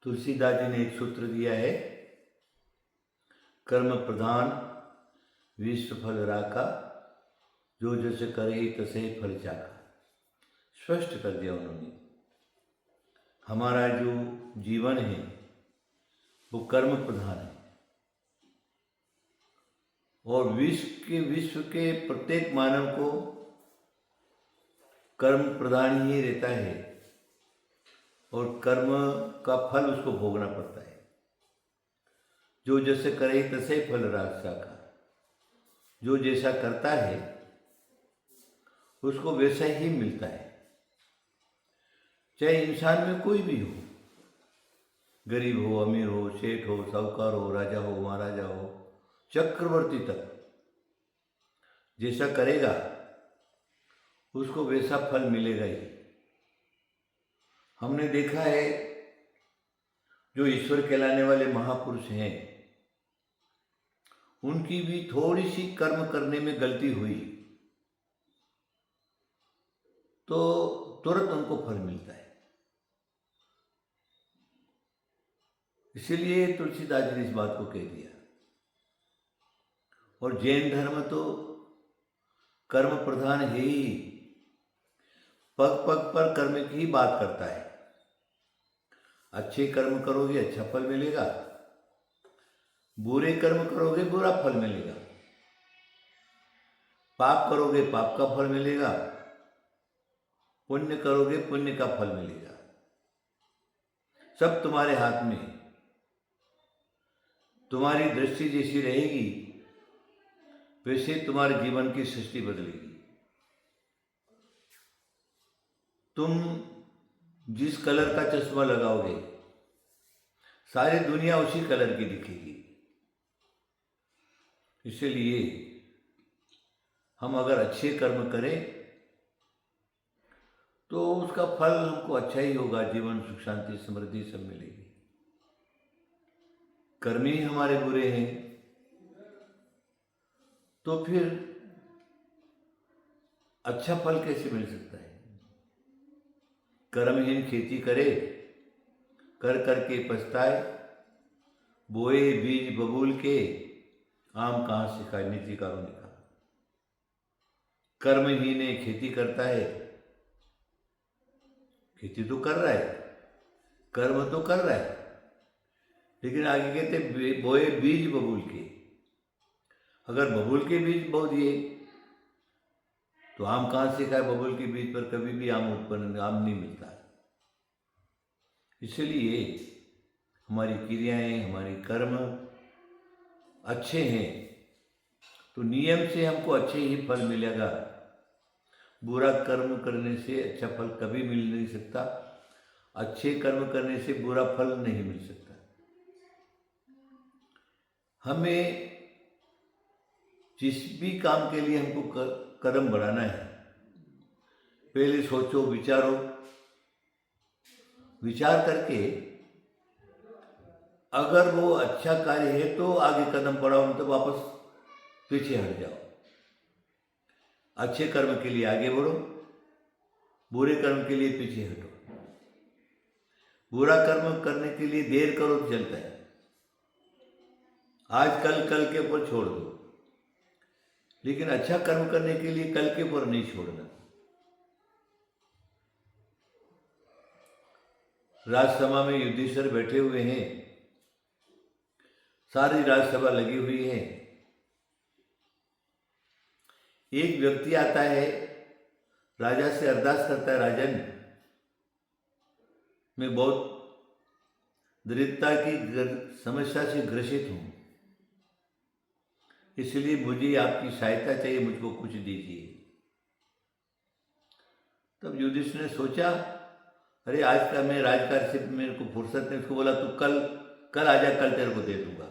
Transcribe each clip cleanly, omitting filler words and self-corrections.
तुलसीदास जी ने एक सूत्र दिया है, कर्म प्रधान विश्व फल राखा, जो जैसे करे तसे फल चाखा। स्पष्ट कर दिया उन्होंने। हमारा जो जीवन है वो कर्म प्रधान है और विश्व के प्रत्येक मानव को कर्म प्रधान ही रहता है और कर्म का फल उसको भोगना पड़ता है। जो जैसे करे तसे फल राखा का, जो जैसा करता है उसको वैसा ही मिलता है। चाहे इंसान में कोई भी हो, गरीब हो, अमीर हो, सेठ हो, साहूकार हो, राजा हो, महाराजा हो, चक्रवर्ती तक, जैसा करेगा उसको वैसा फल मिलेगा ही। हमने देखा है जो ईश्वर कहलाने वाले महापुरुष हैं, उनकी भी थोड़ी सी कर्म करने में गलती हुई तो तुरंत उनको फल मिलता है। इसीलिए तुलसीदास जी ने इस बात को कह दिया। और जैन धर्म तो कर्म प्रधान है ही, पग पग पर कर्म की ही बात करता है। अच्छे कर्म करोगे अच्छा फल मिलेगा, बुरे कर्म करोगे बुरा फल मिलेगा, पाप करोगे पाप का फल मिलेगा, पुण्य करोगे पुण्य का फल मिलेगा। सब तुम्हारे हाथ में। तुम्हारी दृष्टि जैसी रहेगी वैसे तुम्हारे जीवन की सृष्टि बदलेगी। तुम जिस कलर का चश्मा लगाओगे सारी दुनिया उसी कलर की दिखेगी। इसलिए हम अगर अच्छे कर्म करें तो उसका फल हमको अच्छा ही होगा, जीवन सुख शांति समृद्धि सब मिलेगी। कर्म ही हमारे बुरे हैं तो फिर अच्छा फल कैसे मिल सकता है। कर्महीन खेती करे, कर करके पछताए, बोए बीज बबूल के, आम कहाँ से खाए, नीतिकारों ने कहा। कर्महीन खेती करता है, खेती तो कर रहा है, कर्म तो कर रहा है, लेकिन आगे कहते बोए बीज बबूल के। अगर बबूल के बीज बो दिए तो आम कहाँ से खाए। बबूल के बीज पर कभी भी आम नहीं मिलता है। इसलिए हमारी क्रियाएं, हमारी कर्म अच्छे हैं तो नियम से हमको अच्छे ही फल मिलेगा। बुरा कर्म करने से अच्छा फल कभी मिल नहीं सकता, अच्छे कर्म करने से बुरा फल नहीं मिल सकता। हमें जिस भी काम के लिए हमको कदम बढ़ाना है, पहले सोचो, विचारो, विचार करके अगर वो अच्छा कार्य है तो आगे कदम बढ़ाओ, नहीं तो वापस पीछे हट जाओ। अच्छे कर्म के लिए आगे बढ़ो, बुरे कर्म के लिए पीछे हटो। बुरा कर्म करने के लिए देर करो तो चलता है, आज कल के ऊपर छोड़ दो, लेकिन अच्छा कर्म करने के लिए कल के ऊपर नहीं छोड़ना। राजसभा में युधिष्ठिर बैठे हुए हैं, सारी राजसभा लगी हुई है। एक व्यक्ति आता है, राजा से अरदास करता है, राजन मैं बहुत दरिद्रता की समस्या से ग्रसित हूं, इसलिए मुझे आपकी सहायता चाहिए, मुझको कुछ दीजिए। तब युधिष्ठिर ने सोचा, अरे आज का मैं राजकार्य से मेरे को फुर्सत नहीं। उसको बोला तू कल आजा, कल तेरे को दे दूंगा।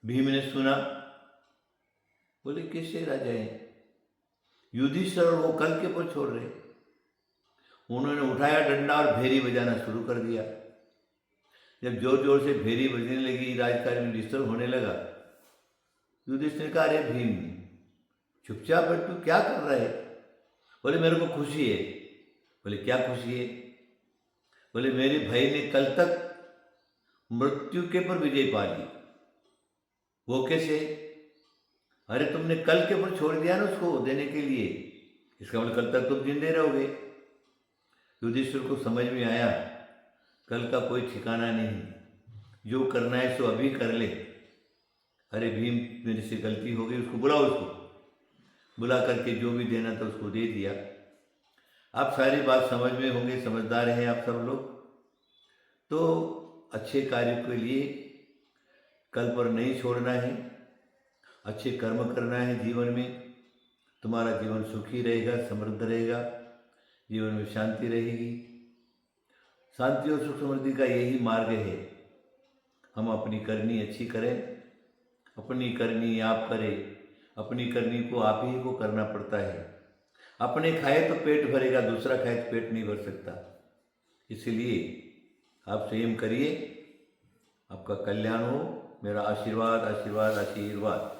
भीम ने सुना, बोले कैसे राजा है, युधिष्ठिर और वो कल के ऊपर छोड़ रहे। उन्होंने उठाया डंडा और भेरी बजाना शुरू कर दिया। जब जोर जोर से भेरी बजने लगी, राजकार्य में डिस्टर्ब होने लगा। युधिष्ठिर ने कहा, अरे भीम चुपचाप बैठ, तू क्या कर रहा है। बोले मेरे को खुशी है। बोले क्या खुशी है। बोले मेरे भाई ने कल तक मृत्यु के पर विजय पा ली। वो कैसे? अरे तुमने कल के ऊपर छोड़ दिया ना उसको देने के लिए, इसका मतलब कल तक तुम जिंदे रहोगे। युधिष्ठिर को समझ में आया कल का कोई ठिकाना नहीं, जो करना है सो अभी कर ले। अरे भीम मेरे से गलती हो गई, उसको बुलाओ, उसको बुला करके जो भी देना था उसको दे दिया। आप सारी बात समझ में होंगे, समझदार हैं आप सब लोग। तो अच्छे कार्य के लिए कल पर नहीं छोड़ना है, अच्छे कर्म करना है जीवन में। तुम्हारा जीवन सुखी रहेगा, समृद्ध रहेगा, जीवन में शांति रहेगी। शांति और सुख समृद्धि का यही मार्ग है। हम अपनी करनी अच्छी करें, अपनी करनी आप करें, अपनी करनी को आप ही को करना पड़ता है। अपने खाए तो पेट भरेगा, दूसरा खाए तो पेट नहीं भर सकता। इसलिए आप संयम करिए, आपका कल्याण हो। मेरा आशीर्वाद आशीर्वाद आशीर्वाद।